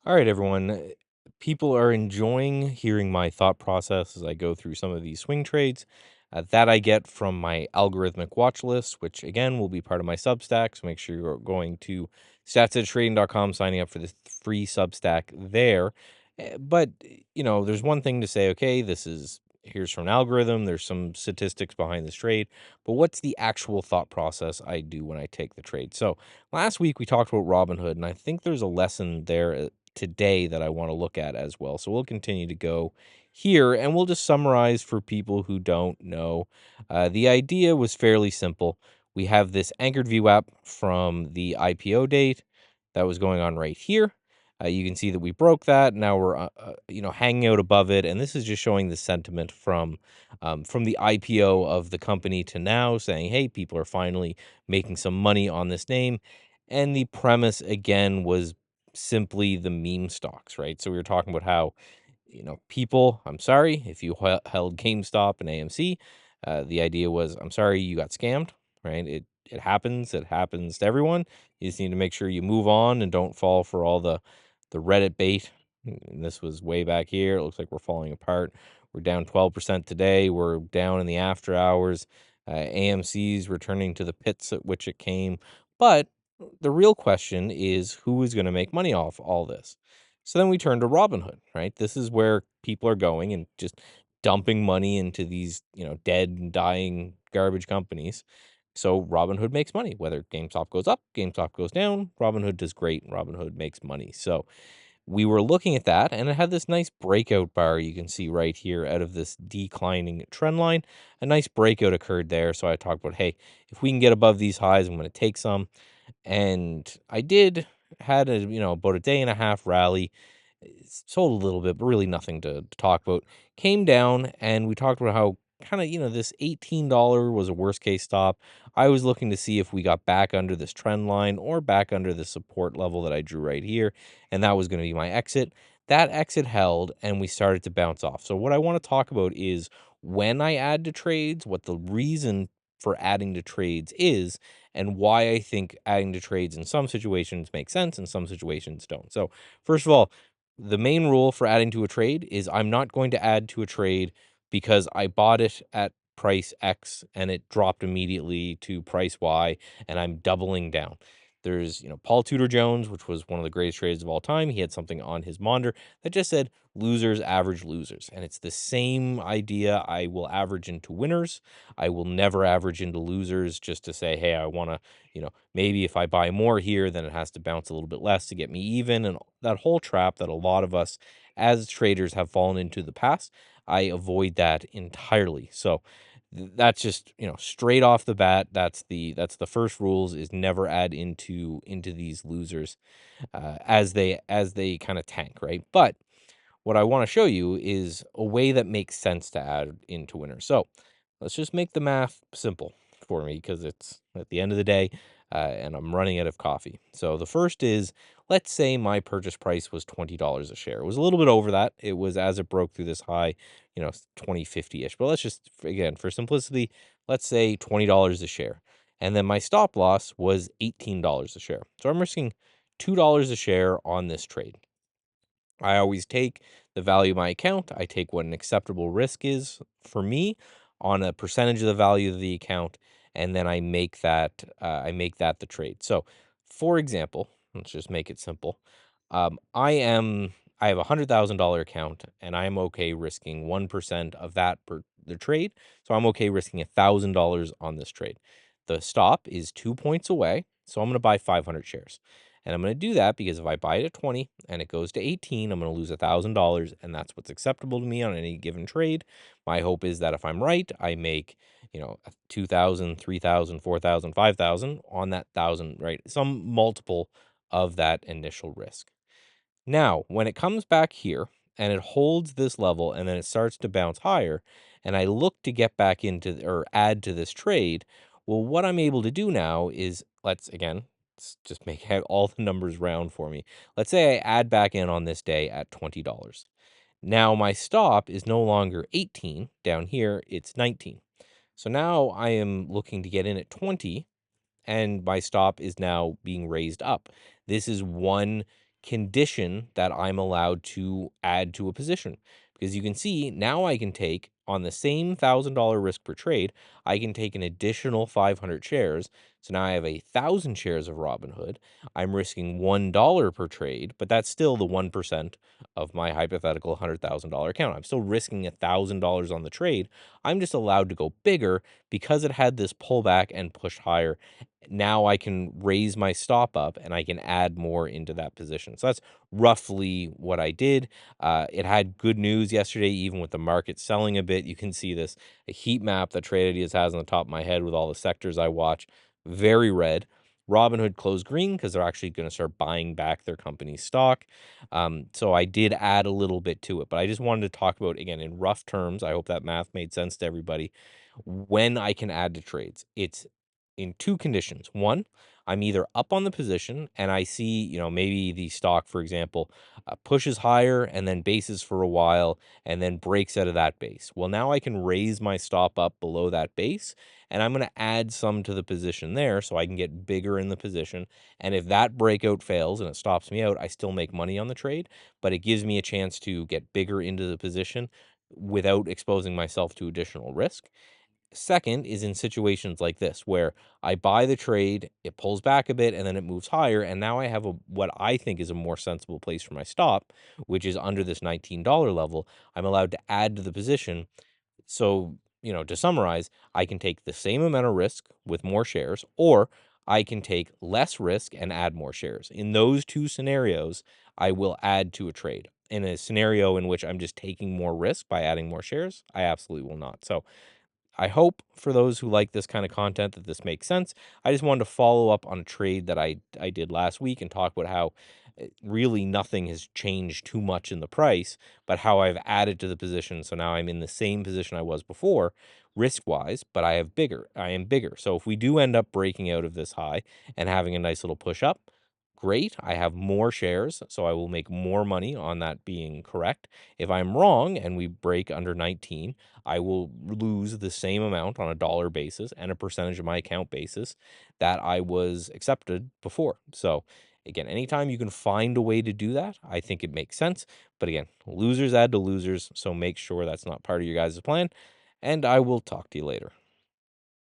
All right, everyone. People are enjoying hearing my thought process as I go through some of these swing trades that I get from my algorithmic watch list, which again will be part of my Substack. So make sure you're going to statsedgetrading.com, signing up for this free Substack there. But, there's one thing to say, okay, here's from an algorithm, there's some statistics behind this trade, but what's the actual thought process I do when I take the trade? So last week we talked about Robinhood, and I think there's a lesson there today that I want to look at as well. So we'll continue to go here and we'll just summarize for people who don't know. The idea was fairly simple. We have this anchored view app from the IPO date that was going on right here. You can see that we broke that. Now we're, hanging out above it, and this is just showing the sentiment from the IPO of the company to now, saying, "Hey, people are finally making some money on this name." And the premise again was simply the meme stocks, right? So we were talking about how, people, I'm sorry if you held GameStop and AMC. The idea was, I'm sorry you got scammed, right? It happens. It happens to everyone. You just need to make sure you move on and don't fall for all the Reddit bait. And this was way back here. It looks like we're falling apart. We're down 12% today. We're down in the after hours. AMC's returning to the pits at which it came. But the real question is, who is going to make money off all this? So then we turn to Robinhood, right? This is where people are going and just dumping money into these, dead and dying garbage companies. So Robinhood makes money, whether GameStop goes up, GameStop goes down, Robinhood does great, and Robinhood makes money. So we were looking at that, and it had this nice breakout bar you can see right here out of this declining trend line. A nice breakout occurred there. So I talked about, hey, if we can get above these highs, I'm going to take some. And I did, had about a day and a half rally. Sold a little bit, but really nothing to talk about. Came down, and we talked about how kind of, this $18 was a worst case stop. I was looking to see if we got back under this trend line or back under the support level that I drew right here, and that was going to be my exit. That exit held, and we started to bounce off. So what I want to talk about is when I add to trades, what the reason for adding to trades is, and why I think adding to trades in some situations makes sense and some situations don't. So first of all, the main rule for adding to a trade is I'm not going to add to a trade because I bought it at price X and it dropped immediately to price Y and I'm doubling down. There's, Paul Tudor Jones, which was one of the greatest trades of all time. He had something on his monitor that just said losers average losers. And it's the same idea. I will average into winners. I will never average into losers just to say, hey, I want to, maybe if I buy more here, then it has to bounce a little bit less to get me even. And that whole trap that a lot of us as traders have fallen into the past, I avoid that entirely. So that's just, straight off the bat. That's the first rules is never add into these losers as they kind of tank, right? But what I want to show you is a way that makes sense to add into winners. So let's just make the math simple for me because it's at the end of the day and I'm running out of coffee. So the first is, let's say my purchase price was $20 a share. It was a little bit over that. It was as it broke through this high, 2050-ish. But let's just, again, for simplicity, let's say $20 a share. And then my stop loss was $18 a share. So I'm risking $2 a share on this trade. I always take the value of my account. I take what an acceptable risk is for me on a percentage of the value of the account, and then I make that the trade. So, for example, let's just make it simple. I have $100,000 account, and I'm okay risking 1% of that per the trade. So I'm okay risking $1,000 on this trade. The stop is 2 points away, so I'm going to buy 500 shares. And I'm going to do that because if I buy it at 20 and it goes to 18, I'm going to lose $1,000. And that's what's acceptable to me on any given trade. My hope is that if I'm right, I make, 2,000, 3,000, 4,000, 5,000 on that thousand, right? Some multiple of that initial risk. Now, when it comes back here and it holds this level and then it starts to bounce higher, and I look to get back into or add to this trade, well, what I'm able to do now is let's just make all the numbers round for me. Let's say I add back in on this day at $20. Now my stop is no longer 18 down here, it's 19. So now I am looking to get in at 20 and my stop is now being raised up. This is one condition that I'm allowed to add to a position. Because you can see now I can take on the same $1,000 risk per trade, I can take an additional 500 shares. So now I have 1,000 shares of Robinhood. I'm risking $1 per trade, but that's still the 1% of my hypothetical $100,000 account. I'm still risking $1,000 on the trade. I'm just allowed to go bigger because it had this pullback and pushed higher. Now I can raise my stop up and I can add more into that position. So that's roughly what I did. It had good news yesterday, even with the market selling a bit. You can see this heat map that Trade Ideas has on the top of my head with all the sectors I watch. Very red. Robinhood closed green because they're actually going to start buying back their company's stock. So I did add a little bit to it, but I just wanted to talk about, again, in rough terms. I hope that math made sense to everybody. When I can add to trades, it's in two conditions. One, I'm either up on the position and I see, maybe the stock, for example, pushes higher and then bases for a while and then breaks out of that base. Well, now I can raise my stop up below that base and I'm going to add some to the position there so I can get bigger in the position. And if that breakout fails and it stops me out, I still make money on the trade, but it gives me a chance to get bigger into the position without exposing myself to additional risk. Second is in situations like this where I buy the trade, it pulls back a bit, and then it moves higher, and now I have what I think is a more sensible place for my stop, which is under this $19 level. I'm allowed to add to the position. So, to summarize, I can take the same amount of risk with more shares, or I can take less risk and add more shares. In those two scenarios, I will add to a trade. In a scenario in which I'm just taking more risk by adding more shares, I absolutely will not. So, I hope for those who like this kind of content that this makes sense. I just wanted to follow up on a trade that I did last week and talk about how really nothing has changed too much in the price, but how I've added to the position. So now I'm in the same position I was before, risk wise, but I am bigger. So if we do end up breaking out of this high and having a nice little push up, great. I have more shares, so I will make more money on that being correct. If I'm wrong and we break under 19, I will lose the same amount on a dollar basis and a percentage of my account basis that I was accepted before. So, again, anytime you can find a way to do that, I think it makes sense. But again, losers add to losers. So make sure that's not part of your guys' plan. And I will talk to you later.